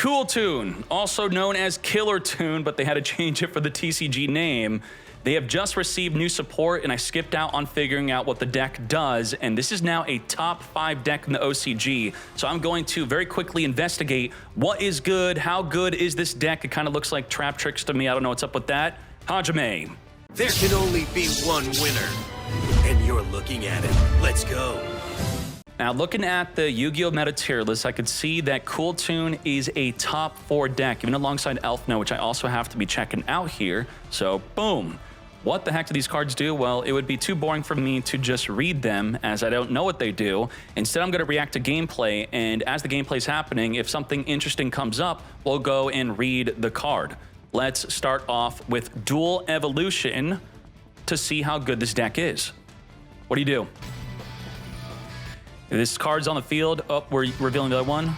Kewl Tune, also known as Killer Tune, but they had to change it for the TCG name. They have just received new support, and I skipped out on figuring out what the deck does, and this is now a top 5 deck in the OCG. So I'm going to very quickly investigate what is good, how good is this deck. It kind of looks like trap tricks to me. I don't know what's up with that. Hajime. There can only be one winner, and you're looking at it. Let's go. Now, looking at the Yu-Gi-Oh! Meta tier list, I could see that Kewl Tune is a top 4 deck, even alongside Elfno, which I also have to be checking out here. So, boom. What the heck do these cards do? Well, it would be too boring for me to just read them, as I don't know what they do. Instead, I'm going to react to gameplay, and as the gameplay is happening, if something interesting comes up, we'll go and read the card. Let's start off with Dual Evolution to see how good this deck is. What do you do? If this card's on the field, oh, we're revealing the other one.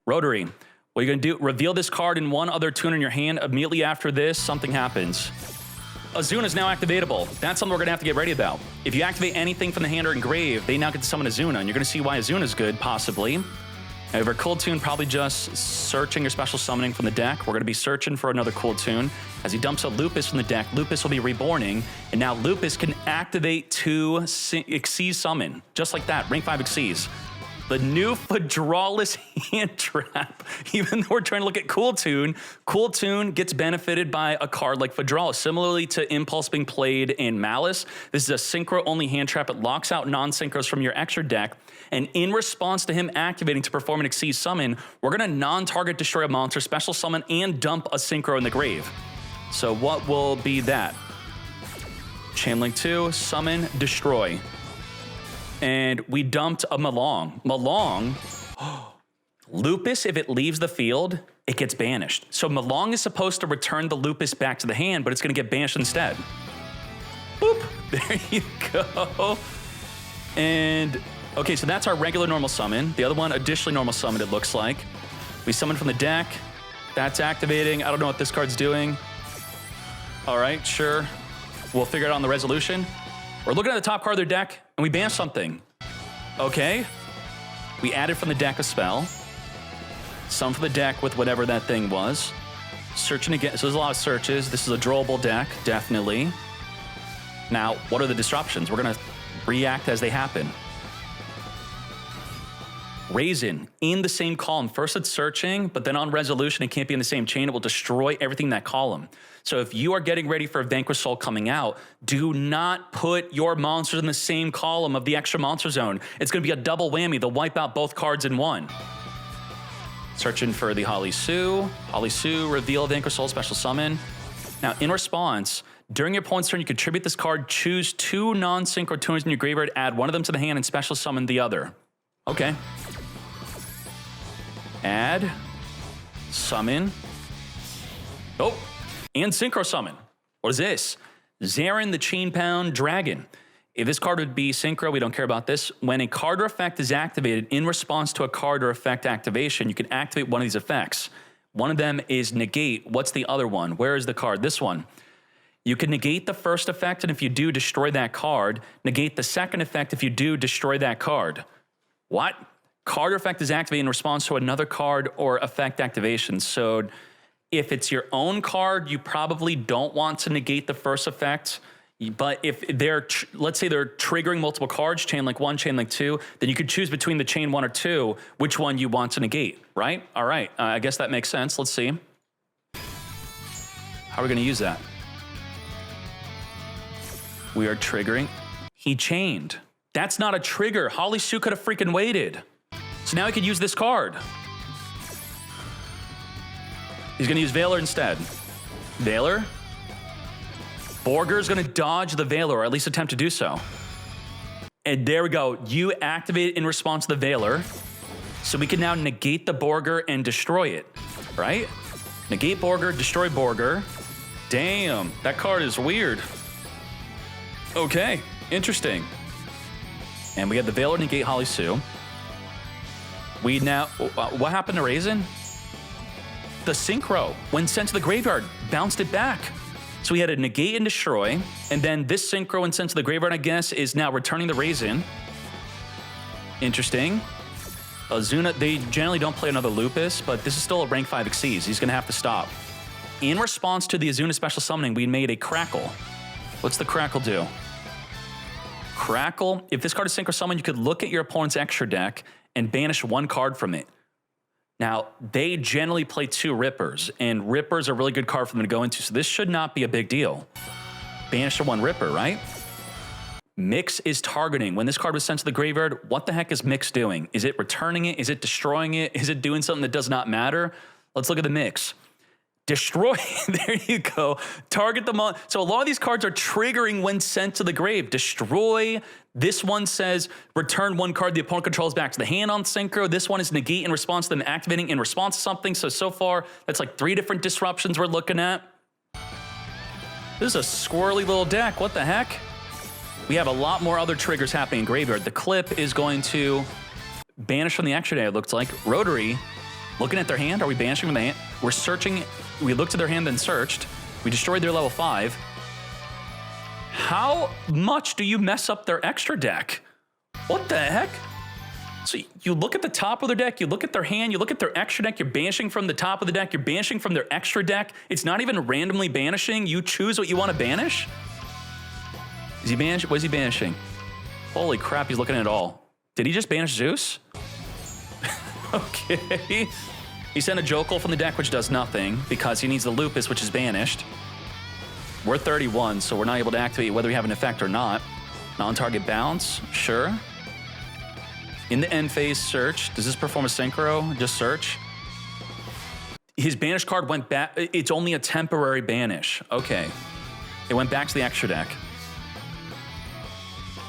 Rotary. What are you going to do? Reveal this card in one other tune in your hand. Immediately after this, something happens. Azuna is now activatable. That's something we're going to have to get ready about. If you activate anything from the hand or engrave, they now get to summon Azuna, and you're going to see why Azuna is good, possibly. However, Kewl Tune probably just searching or special summoning from the deck. We're going to be searching for another Kewl Tune. As he dumps a Lupus from the deck, Lupus will be reborning, and now Lupus can activate 2 Xyz summon, just like that, rank 5 Xyz. The new Fedrawless hand trap. Even though we're trying to look at Kewl Tune gets benefited by a card like Fedrawless. Similarly to Impulse being played in Malice, this is a synchro-only hand trap. It locks out non-synchros from your extra deck, and in response to him activating to perform an Xyz summon, we're going to non-target destroy a monster, special summon, and dump a synchro in the grave. So what will be that? Chainlink 2, summon, destroy. And we dumped a Malong. Malong, Lupus, if it leaves the field, it gets banished. So Malong is supposed to return the Lupus back to the hand, but it's going to get banished instead. Boop. There you go. And, okay, so that's our regular normal summon. The other one, additionally normal summon, it looks like. We summon from the deck. That's activating. I don't know what this card's doing. All right, sure. We'll figure it out on the resolution. We're looking at the top card of their deck, and we banished something. Okay. We added from the deck a spell. Some from the deck with whatever that thing was. Searching again. So there's a lot of searches. This is a drawable deck, definitely. Now, what are the disruptions? We're going to react as they happen. Raisin, in the same column. First it's searching, but then on resolution, it can't be in the same chain. It will destroy everything in that column. So if you are getting ready for a Vanquish Soul coming out, do not put your monsters in the same column of the extra monster zone. It's going to be a double whammy. They'll wipe out both cards in one. Searching for the Holly Sue. Holly Sue, reveal Vanquish Soul, special summon. Now, in response, during your opponent's turn, you contribute this card, choose 2 non-synchro tunes in your graveyard, add one of them to the hand, and special summon the other. Okay. Add, summon, oh, and synchro summon. What is this? Zarin the Chainbound Dragon. If this card would be synchro, we don't care about this. When a card or effect is activated in response to a card or effect activation, you can activate one of these effects. One of them is negate. What's the other one? Where is the card? This one. You can negate the first effect, and if you do, destroy that card. Negate the second effect. If you do, destroy that card. What? Card or effect is activated in response to another card or effect activation. So if it's your own card, you probably don't want to negate the first effect. But if they're, let's say they're triggering multiple cards, Chainlink 1, Chainlink 2, then you could choose between the Chain 1 or 2, which one you want to negate, right? All right, I guess that makes sense. Let's see. How are we going to use that? We are triggering. He chained. That's not a trigger. Holly Sue could have freaking waited. So now he could use this card. He's going to use Veiler instead. Veiler. Borger's going to dodge the Veiler, or at least attempt to do so. And there we go. You activate it in response to the Veiler. So we can now negate the Borger and destroy it, right? Negate Borger, destroy Borger. Damn, that card is weird. Okay, interesting. And we have the Veiler negate Holly Sue. We now, what happened to Raisin? The synchro, when sent to the graveyard, bounced it back. So we had a negate and destroy, and then this synchro when sent to the graveyard, I guess, is now returning the Raisin. Interesting. Azuna, they generally don't play another Lupus, but this is still a rank 5 Xyz. He's going to have to stop. In response to the Azuna special summoning, we made a Crackle. What's the Crackle do? Crackle, if this card is Synchro Summon, you could look at your opponent's extra deck and banish one card from it. Now, they generally play 2 Rippers, and Rippers are a really good card for them to go into, so this should not be a big deal. Banish to 1 Ripper, right? Mix is targeting. When this card was sent to the graveyard, what the heck is Mix doing? Is it returning it? Is it destroying it? Is it doing something that does not matter? Let's look at the Mix. Destroy, there you go. Target them on. So a lot of these cards are triggering when sent to the grave. Destroy. This one says return 1 card the opponent controls back to the hand on Synchro. This one is negate in response to them activating in response to something. So far, that's like 3 different disruptions we're looking at. This is a squirrely little deck. What the heck? We have a lot more other triggers happening in graveyard. The Clip is going to banish from the extra day, it looks like. Rotary, looking at their hand. Are we banishing from the hand? We're searching. We looked at their hand, then searched. We destroyed their level 5. How much do you mess up their extra deck? What the heck? So you look at the top of their deck, you look at their hand, you look at their extra deck, you're banishing from the top of the deck, you're banishing from their extra deck. It's not even randomly banishing. You choose what you want to banish. Is he banish? What is he banishing? Holy crap, he's looking at it all. Did he just banish Zeus? Okay. He sent a Jokul from the deck, which does nothing because he needs the Lupus, which is banished. We're 31, so we're not able to activate whether we have an effect or not. Non-target bounce, sure. In the end phase, search. Does this perform a Synchro? Just search. His banish card went back. It's only a temporary banish. Okay. It went back to the extra deck.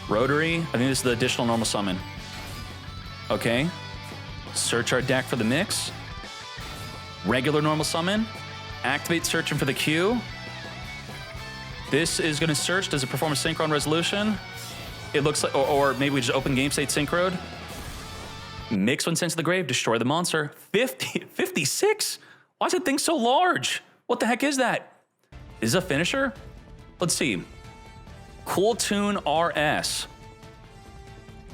Rotary. I think this is the additional normal summon. Okay. Search our deck for the Mix. Regular normal summon. Activate searching for the Q. This is going to search. Does it perform a Synchro on resolution? It looks like, or maybe we just open game state synchroed. Mix when sent to the grave. Destroy the monster. 56? Why is that thing so large? What the heck is that? Is it a finisher? Let's see. Cool Tune RS.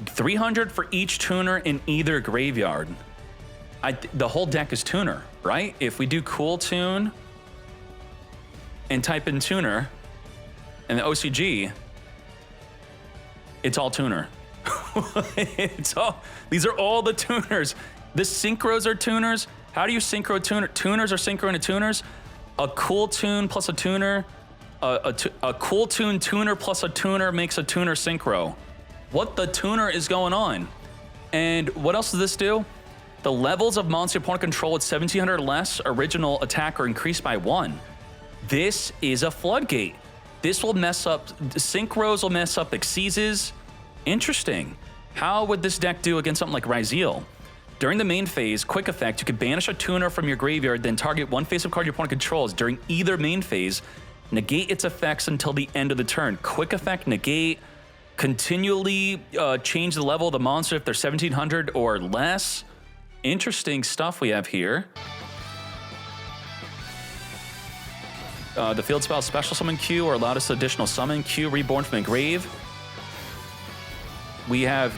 300 for each tuner in either graveyard. The whole deck is tuner, right? If we do Cool Tune and type in tuner and the OCG, it's all tuner. These are all the tuners. The synchros are tuners. How do you synchro tuner? Tuners are synchro into tuners. A Cool Tune plus a tuner. A Cool Tune tuner plus a tuner makes a tuner synchro. What the tuner is going on? And what else does this do? The levels of monster opponent control at 1700 or less original attack are increased by 1. This is a floodgate. This will mess up, synchros will mess up Xyzes. Interesting. How would this deck do against something like Ryzeal? During the main phase, quick effect, you can banish a tuner from your graveyard, then target one face-up card your opponent controls during either main phase. Negate its effects until the end of the turn. Quick effect, negate, continually change the level of the monster if they're 1700 or less. Interesting stuff we have here. The field spell special summon Q or allowed us additional summon Q reborn from the grave. We have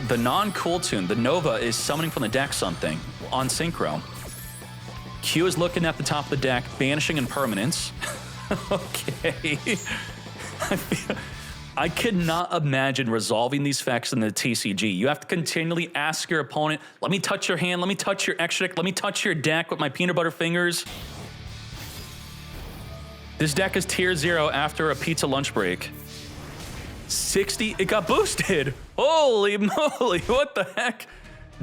the non-Cool Tune. The Nova is summoning from the deck something on Synchro. Q is looking at the top of the deck, banishing impermanence. Okay. I could not imagine resolving these effects in the TCG. You have to continually ask your opponent, let me touch your hand, let me touch your extra deck, let me touch your deck with my peanut butter fingers. This deck is tier 0 after a pizza lunch break. 60, it got boosted. Holy moly, what the heck?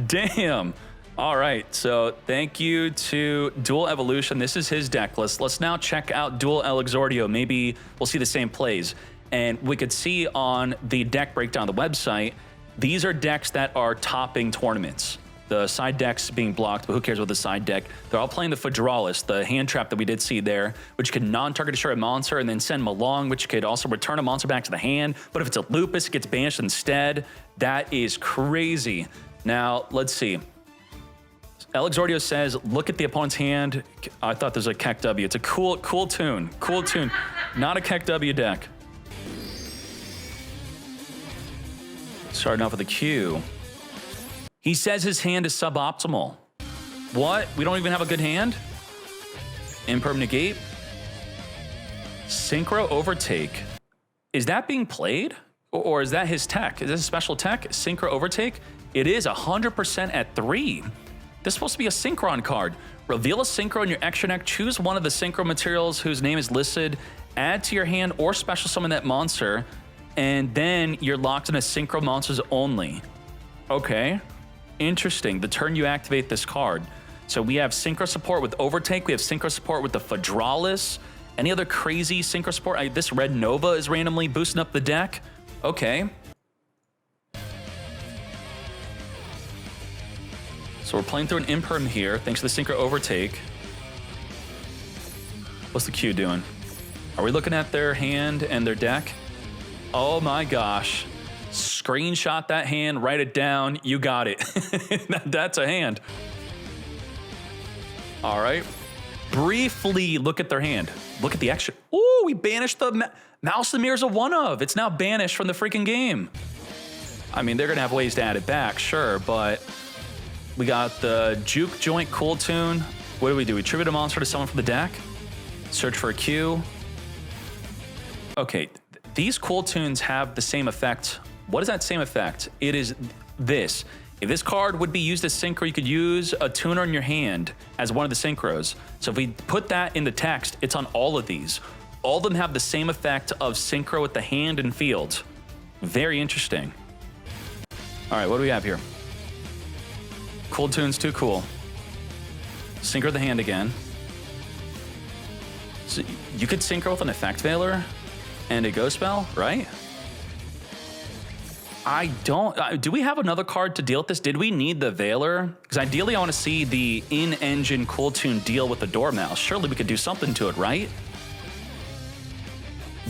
Damn. All right, so thank you to Dual Evolution. This is his deck list. Let's now check out Dual El Exordio. Maybe we'll see the same plays. And we could see on the deck breakdown on the website, these are decks that are topping tournaments. The side decks being blocked, but who cares about the side deck? They're all playing the Federalis, the hand trap that we did see there, which can non-target destroy a monster and then send Malong, which could also return a monster back to the hand. But if it's a Lupus, it gets banished instead. That is crazy. Now, let's see. El Exordio says, look at the opponent's hand. I thought there's a Keck W. It's a cool tune. Cool tune. Not a Keck W deck. Starting off with a Q. He says his hand is suboptimal. What? We don't even have a good hand? Imperm negate. Synchro overtake. Is that being played? Or is that his tech? Is this a special tech? Synchro overtake? It is 100% at 3. This is supposed to be a Synchron card. Reveal a Synchro in your extra deck. Choose one of the Synchro materials whose name is listed. Add to your hand or special summon that monster. And then you're locked in a Synchro monsters only. Okay. Interesting. The turn you activate this card. So we have Synchro support with Overtake. We have Synchro support with the Phadralis. Any other crazy Synchro support? This Red Nova is randomly boosting up the deck. Okay. So we're playing through an Imperm here, thanks to the Synchro Overtake. What's the Q doing? Are we looking at their hand and their deck? Oh my gosh. Screenshot that hand, write it down. You got it. That's a hand. All right. Briefly look at their hand. Look at the extra. Ooh, we banished the Mouse and Mirror's a one of. It's now banished from the freaking game. I mean, they're going to have ways to add it back, sure, but we got the Juke Joint Cool Tune. What do? We tribute a monster to someone from the deck. Search for a Q. Okay, these Cool Tunes have the same effect. What is that same effect? It is this. If this card would be used as Synchro, you could use a tuner in your hand as one of the Synchros. So if we put that in the text, it's on all of these. All of them have the same effect of Synchro with the hand and field. Very interesting. All right, what do we have here? Cool Tune's too cool. Synchro the hand again. So you could Synchro with an Effect Veiler and a Ghost Spell, right? I don't... do we have another card to deal with this? Did we need the Veiler? Because ideally I want to see the in-engine Cool Tune deal with the Dormouse. Surely we could do something to it, right?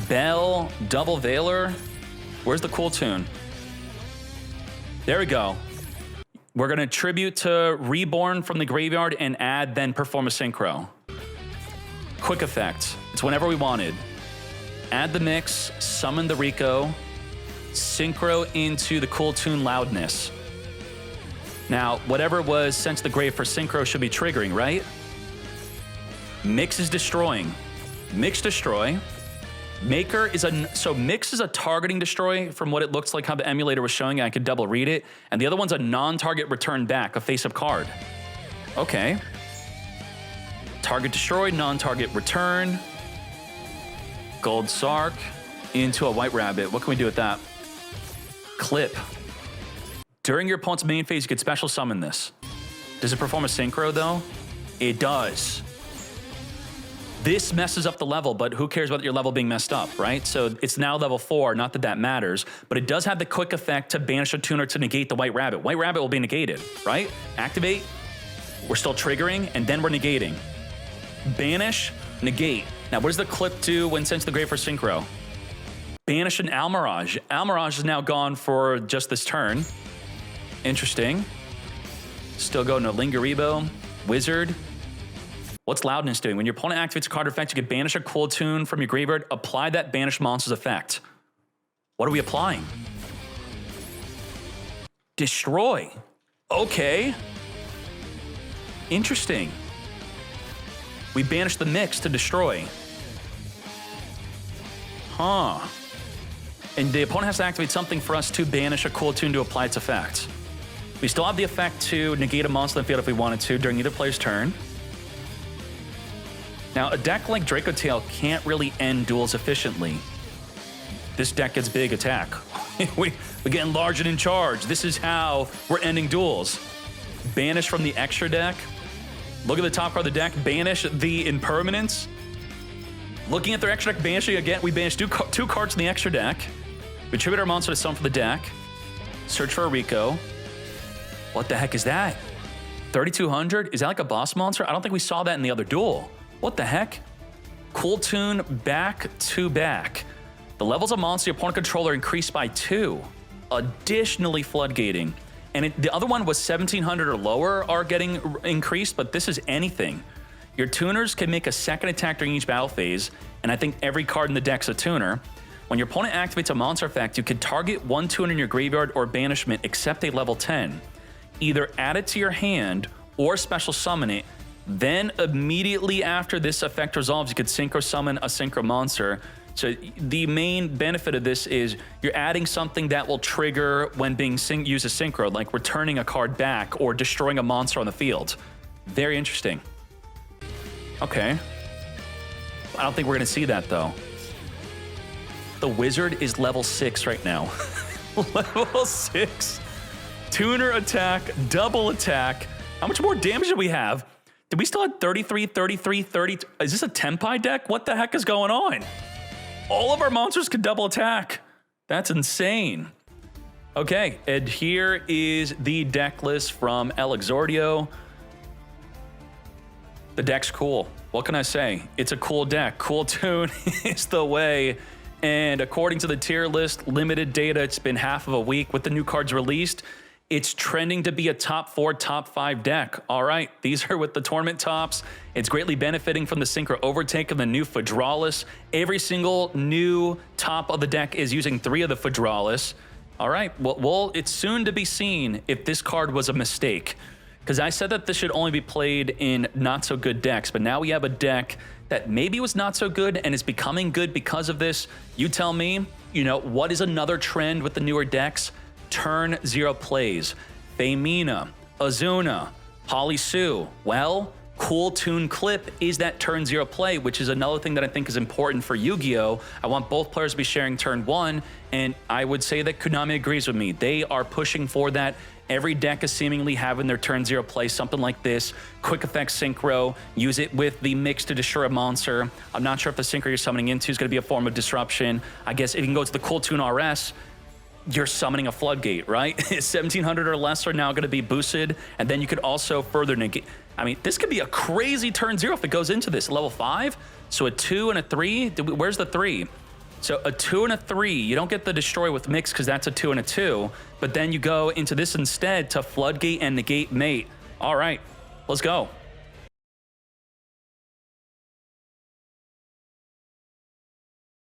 Bell, double Veiler. Where's the Cool Tune? There we go. We're going to tribute to Reborn from the graveyard and add, then perform a Synchro. Quick effect. It's whenever we wanted. Add the mix, summon the Rico, Synchro into the Cool Tune Loudness. Now, whatever was sent to the grave for Synchro should be triggering, right? Mix is destroying. Mix destroy. Maker is so Mix is a targeting destroy from what it looks like how the emulator was showing. I could double read it. And the other one's a non-target return back, a face-up card. Okay. Target destroy, non-target return. Gold Sark into a White Rabbit. What can we do with that? Clip. During your opponent's main phase, you could special summon this. Does it perform a Synchro though? It does. This messes up the level, but who cares about your level being messed up, right? So it's now level 4, not that that matters, but it does have the quick effect to banish a tuner to negate the White Rabbit. White Rabbit will be negated, right? Activate, we're still triggering, and then we're negating. Banish, negate. Now, what does the clip do when sent to the grave for Synchro? Banish an Almirage. Almirage is now gone for just this turn. Interesting. Still go no Lingaribo, Wizard. What's Loudness doing? When your opponent activates a card effect, you can banish a Cool Tune from your graveyard, apply that banished monster's effect. What are we applying? Destroy. Okay. Interesting. We banish the mix to destroy. Huh. And the opponent has to activate something for us to banish a Cool Tune to apply its effect. We still have the effect to negate a monster in the field if we wanted to during either player's turn. Now, a deck like Draco Tail can't really end duels efficiently. This deck gets big attack. We're getting large and in charge. This is how we're ending duels. Banish from the extra deck. Look at the top card of the deck. Banish the Impermanence. Looking at their extra deck, banishing again. We banish two cards in the extra deck. We tribute our monster to summon for the deck. Search for a Rico. What the heck is that? 3,200? Is that like a boss monster? I don't think we saw that in the other duel. What the heck? Cool Tune back to back. The levels of monster your opponent controller increased by 2. Additionally floodgating. And the other one was 1,700 or lower are getting increased, but this is anything. Your tuners can make a second attack during each battle phase, and I think every card in the deck's a tuner. When your opponent activates a monster effect, you can target one tuner in your graveyard or banishment except a level 10. either add it to your hand or special summon it. Then immediately after this effect resolves, you could synchro summon a synchro monster. So the main benefit of this is you're adding something that will trigger when being used as synchro, like returning a card back or destroying a monster on the field. Very interesting. Okay. I don't think we're gonna see that though. The wizard is level 6 right now. Level 6. Tuner attack, double attack. How much more damage do we have? Did we still have 33, 33, 30? Is this a Tenpai deck? What the heck is going on? All of our monsters can double attack. That's insane. Okay, and here is the deck list from El Exordio. The deck's cool. What can I say? It's a cool deck. Cool tune is the way. And according to the tier list, limited data, it's been half of a week with the new cards released. It's trending to be a top 4, top 5 deck. All right, these are with the tournament tops. It's greatly benefiting from the Synchro Overtake of the new Phaedralis. Every single new top of the deck is using 3 of the Phaedralis. All right, well, it's soon to be seen if this card was a mistake. Because I said that this should only be played in not so good decks, but now we have a deck that maybe was not so good and is becoming good because of this. You tell me, you know, what is another trend with the newer decks? Turn 0 plays. Femina, Azuna, Holly Sue. Well, Cool Tune Clip is that turn 0 play, which is another thing that I think is important for Yu-Gi-Oh! I want both players to be sharing turn 1, and I would say that Konami agrees with me. They are pushing for that. Every deck is seemingly having their turn 0 play, something like this. Quick effect synchro, use it with the mix to destroy a monster. I'm not sure if the synchro you're summoning into is going to be a form of disruption. I guess if you can go to the Cool Tune RS, you're summoning a floodgate, right? 1700 or less are now going to be boosted, and then you could also further negate. I mean, this could be a crazy turn 0 if it goes into this. Level 5, so a 2 and a 3. Where's the 3? So a 2 and a 3, you don't get the destroy with mix because that's a 2 and a 2, but then you go into this instead to floodgate and negate mate. All right, let's go.